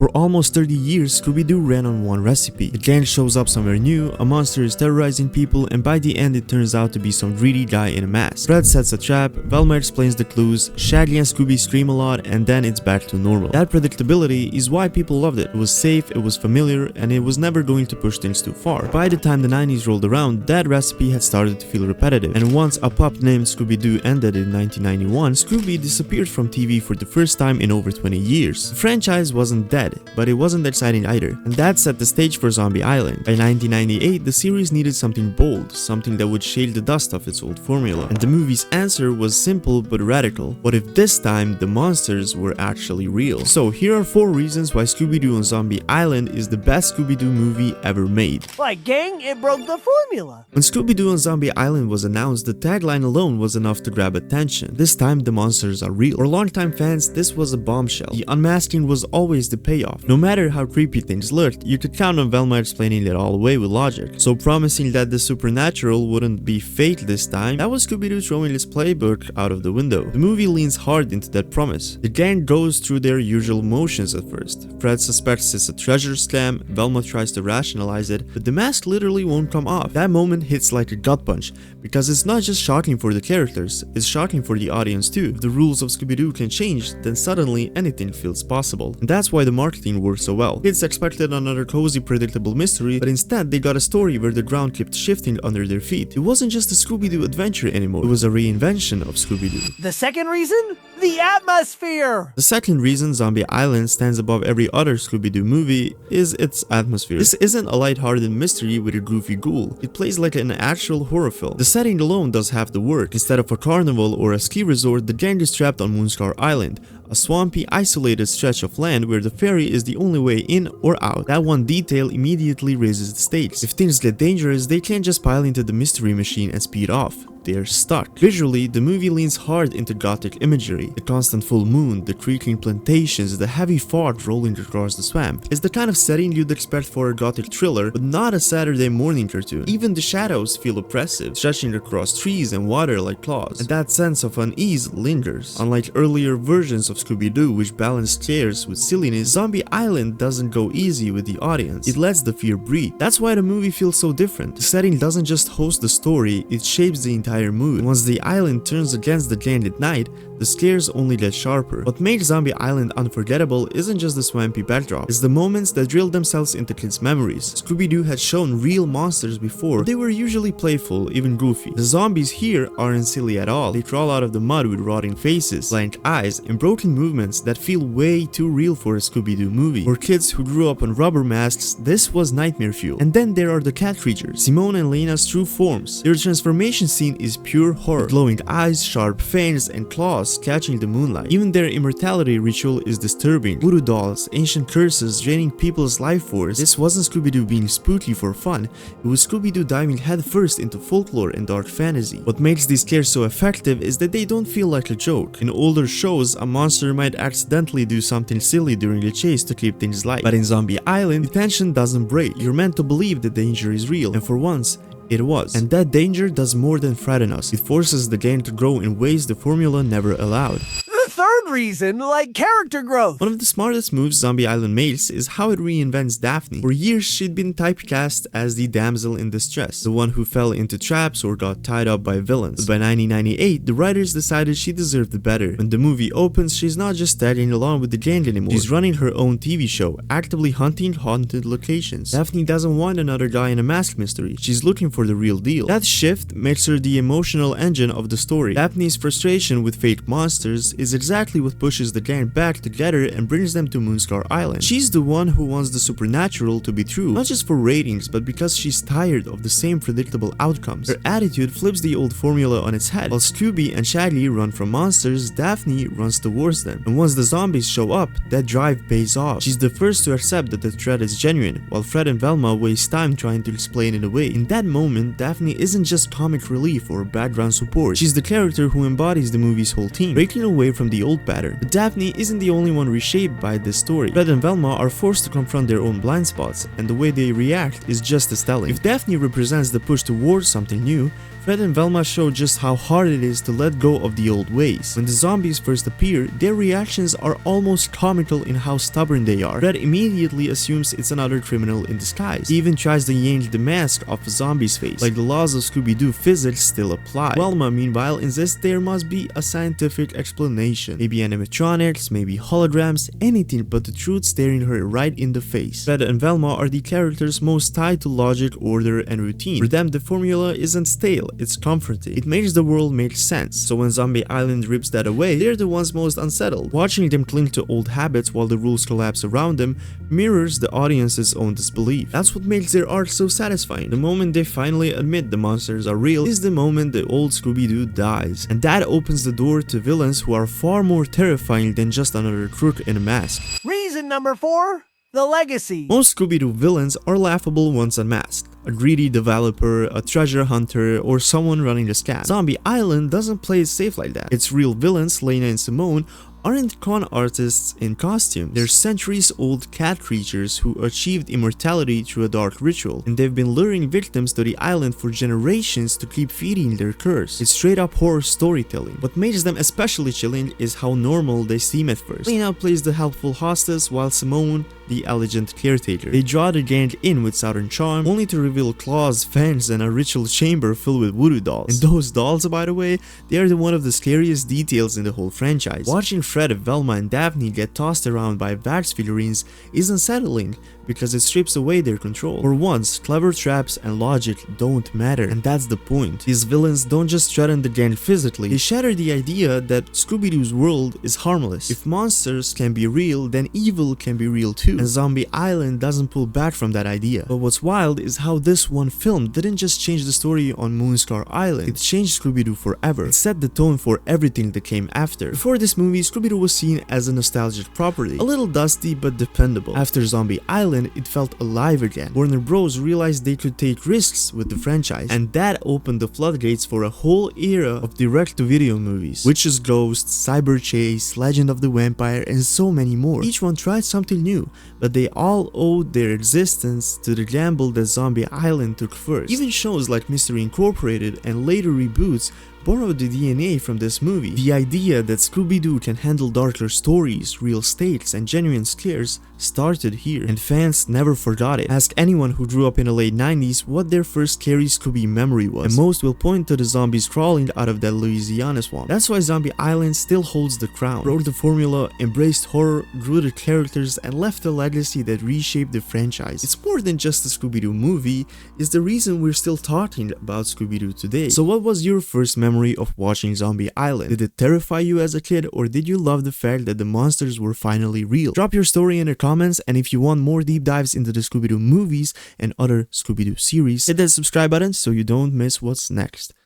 For almost 30 years, Scooby-Doo ran on one recipe. The gang shows up somewhere new, a monster is terrorizing people, and by the end it turns out to be some greedy guy in a mask. Fred sets a trap, Velma explains the clues, Shaggy and Scooby scream a lot, and then it's back to normal. That predictability is why people loved it. It was safe, it was familiar, and it was never going to push things too far. By the time the 90s rolled around, that recipe had started to feel repetitive, and once a pup named Scooby-Doo ended in 1991, Scooby disappeared from TV for the first time in over 20 years. The franchise wasn't dead, but it wasn't exciting either, and that set the stage for Zombie Island. By 1998, the series needed something bold, something that would shake the dust off its old formula, and the movie's answer was simple but radical. What if this time the monsters were actually real? So here are 4 reasons why Scooby-Doo on Zombie Island is the best Scooby-Doo movie ever made. Like, gang, it broke the formula. When Scooby-Doo on Zombie Island was announced, the tagline alone was enough to grab attention. This time the monsters are real. For longtime fans, this was a bombshell. The unmasking was always the payoff. No matter how creepy things looked, you could count on Velma explaining it all away with logic. So promising that the supernatural wouldn't be fake this time, that was Scooby-Doo throwing his playbook out of the window. The movie leans hard into that promise. The gang goes through their usual motions at first. Fred suspects it's a treasure scam, Velma tries to rationalize it, but the mask literally won't come off. That moment hits like a gut punch, because it's not just shocking for the characters, it's shocking for the audience too. If the rules of Scooby-Doo can change, then suddenly anything feels possible. And that's why the marketing worked so well. Kids expected another cozy, predictable mystery, but instead they got a story where the ground kept shifting under their feet. It wasn't just a Scooby-Doo adventure anymore, it was a reinvention of Scooby-Doo. The second reason? The atmosphere! The second reason Zombie Island stands above every other Scooby-Doo movie is its atmosphere. This isn't a lighthearted mystery with a goofy ghoul. It plays like an actual horror film. The setting alone does half the work. Instead of a carnival or a ski resort, the gang is trapped on Moonscar Island, a swampy, isolated stretch of land where the ferry is the only way in or out. That one detail immediately raises the stakes. If things get dangerous, they can't just pile into the mystery machine and speed off. They're stuck. Visually, the movie leans hard into gothic imagery. The constant full moon, the creaking plantations, the heavy fog rolling across the swamp. It's the kind of setting you'd expect for a gothic thriller, but not a Saturday morning cartoon. Even the shadows feel oppressive, stretching across trees and water like claws. And that sense of unease lingers. Unlike earlier versions of Scooby-Doo, which balanced scares with silliness, Zombie Island doesn't go easy with the audience. It lets the fear breathe. That's why the movie feels so different. The setting doesn't just host the story, it shapes the entire mood. And once the island turns against the gang at night, the scares only get sharper. What makes Zombie Island unforgettable isn't just the swampy backdrop, it's the moments that drill themselves into kids' memories. Scooby-Doo had shown real monsters before, but they were usually playful, even goofy. The zombies here aren't silly at all. They crawl out of the mud with rotting faces, blank eyes, and broken movements that feel way too real for a Scooby-Doo movie. For kids who grew up on rubber masks, this was nightmare fuel. And then there are the cat creatures, Simone and Lena's true forms. Their transformation scene is pure horror. Glowing eyes, sharp fangs, and claws catching the moonlight. Even their immortality ritual is disturbing. Voodoo dolls, ancient curses draining people's life force. This wasn't Scooby-Doo being spooky for fun, it was Scooby-Doo diving headfirst into folklore and dark fantasy. What makes these scares so effective is that they don't feel like a joke. In older shows, a monster might accidentally do something silly during the chase to keep things light. But in Zombie Island, the tension doesn't break. You're meant to believe the danger is real, and for once, it was. And that danger does more than frighten us. It forces the gang to grow in ways the formula never allowed. The third reason, like character growth. One of the smartest moves Zombie Island makes is how it reinvents Daphne. For years, she'd been typecast as the damsel in distress, the one who fell into traps or got tied up by villains. But by 1998, the writers decided she deserved better. When the movie opens, she's not just tagging along with the gang anymore. She's running her own TV show, actively hunting haunted locations. Daphne doesn't want another guy in a mask mystery. She's looking for the real deal. That shift makes her the emotional engine of the story. Daphne's frustration with fake monsters is exactly what pushes the gang back together and brings them to Moonscar Island. She's the one who wants the supernatural to be true, not just for ratings, but because she's tired of the same predictable outcomes. Her attitude flips the old formula on its head. While Scooby and Shaggy run from monsters, Daphne runs towards them. And once the zombies show up, that drive pays off. She's the first to accept that the threat is genuine, while Fred and Velma waste time trying to explain it away. In that moment, Daphne isn't just comic relief or background support. She's the character who embodies the movie's whole theme, breaking away from the old pattern. But Daphne isn't the only one reshaped by this story. Fred and Velma are forced to confront their own blind spots, and the way they react is just as telling. If Daphne represents the push towards something new, Fred and Velma show just how hard it is to let go of the old ways. When the zombies first appear, their reactions are almost comical in how stubborn they are. Fred immediately assumes it's another criminal in disguise. He even tries to yank the mask off a zombie's face, like the laws of Scooby-Doo physics still apply. Velma, meanwhile, insists there must be a scientific explanation. Maybe animatronics, maybe holograms, anything but the truth staring her right in the face. Fred and Velma are the characters most tied to logic, order, and routine. For them, the formula isn't stale, it's comforting. It makes the world make sense. So when Zombie Island rips that away, they're the ones most unsettled. Watching them cling to old habits while the rules collapse around them mirrors the audience's own disbelief. That's what makes their art so satisfying. The moment they finally admit the monsters are real is the moment the old Scooby-Doo dies. And that opens the door to villains who are far more terrifying than just another crook in a mask. Reason number 4, the legacy. Most Scooby-Doo villains are laughable once unmasked. A greedy developer, a treasure hunter, or someone running a scam. Zombie Island doesn't play it safe like that. Its real villains, Lena and Simone, aren't con artists in costume. They're centuries-old cat creatures who achieved immortality through a dark ritual, and they've been luring victims to the island for generations to keep feeding their curse. It's straight-up horror storytelling. What makes them especially chilling is how normal they seem at first. Lena plays the helpful hostess, while Simone the elegant caretaker. They draw the gang in with southern charm, only to reveal claws, fangs, and a ritual chamber filled with voodoo dolls. And those dolls, by the way, they are one of the scariest details in the whole franchise. Watching Fred, Velma, and Daphne get tossed around by wax figurines is unsettling because it strips away their control. For once, clever traps and logic don't matter, and that's the point. These villains don't just threaten the gang physically, they shatter the idea that Scooby-Doo's world is harmless. If monsters can be real, then evil can be real too, and Zombie Island doesn't pull back from that idea. But what's wild is how this one film didn't just change the story on Moonscar Island, it changed Scooby-Doo forever. It set the tone for everything that came after. Before this movie, Scooby-Doo was seen as a nostalgic property, a little dusty but dependable. After Zombie Island, it felt alive again. Warner Bros. Realized they could take risks with the franchise, and that opened the floodgates for a whole era of direct-to-video movies. Witch's Ghost, Cyber Chase, Legend of the Vampire, and so many more. Each one tried something new, but they all owed their existence to the gamble that Zombie Island took first. Even shows like Mystery Incorporated and later reboots borrowed the DNA from this movie. The idea that Scooby-Doo can handle darker stories, real stakes, and genuine scares started here, and fans never forgot it. Ask anyone who grew up in the late 90s what their first scary Scooby memory was, and most will point to the zombies crawling out of that Louisiana swamp. That's why Zombie Island still holds the crown. Broke the formula, embraced horror, grew the characters, and left a legacy that reshaped the franchise. It's more than just a Scooby-Doo movie, it's the reason we're still talking about Scooby-Doo today. So what was your first memory of watching Zombie Island? Did it terrify you as a kid, or did you love the fact that the monsters were finally real? Drop your story in the comments, and if you want more deep dives into the Scooby-Doo movies and other Scooby-Doo series, hit that subscribe button so you don't miss what's next.